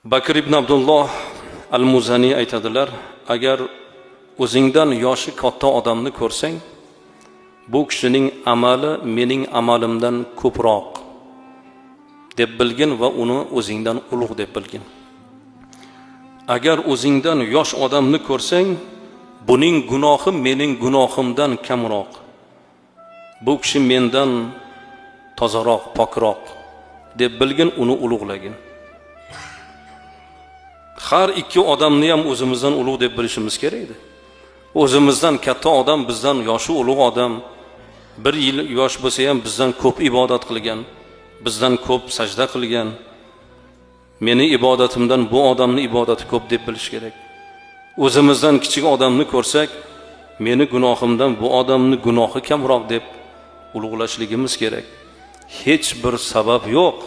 Bakr ibn Abdulloh al-Muzani aytadilar, agar o'zingdan yoshi katta odamni ko'rsang, bu kishining amali mening amalimdan ko'proq deb bilgin va uni o'zingdan ulug' deb bilgin. Agar o'zingdan yosh odamni ko'rsang, buning gunohi mening gunohimdan kamroq. Bu kishi mendan tozaroq, pokroq deb bilgin, uni ulug'lagin. Har ikki odamni ham o'zimizdan ulug' deb bilishimiz kerak edi. O'zimizdan katta odam, bizdan yoshi ulug' odam, 1 yil yosh bo'lsa ham bizdan ko'p ibodat qilgan, bizdan ko'p sajda qilgan. Meni ibodatimdan bu odamni ibodati ko'p deb bilish kerak. O'zimizdan kichik odamni ko'rsak, meni gunohimdan bu odamni gunohi kamroq deb ulug'lashligimiz kerak. Hech bir sabab yo'q.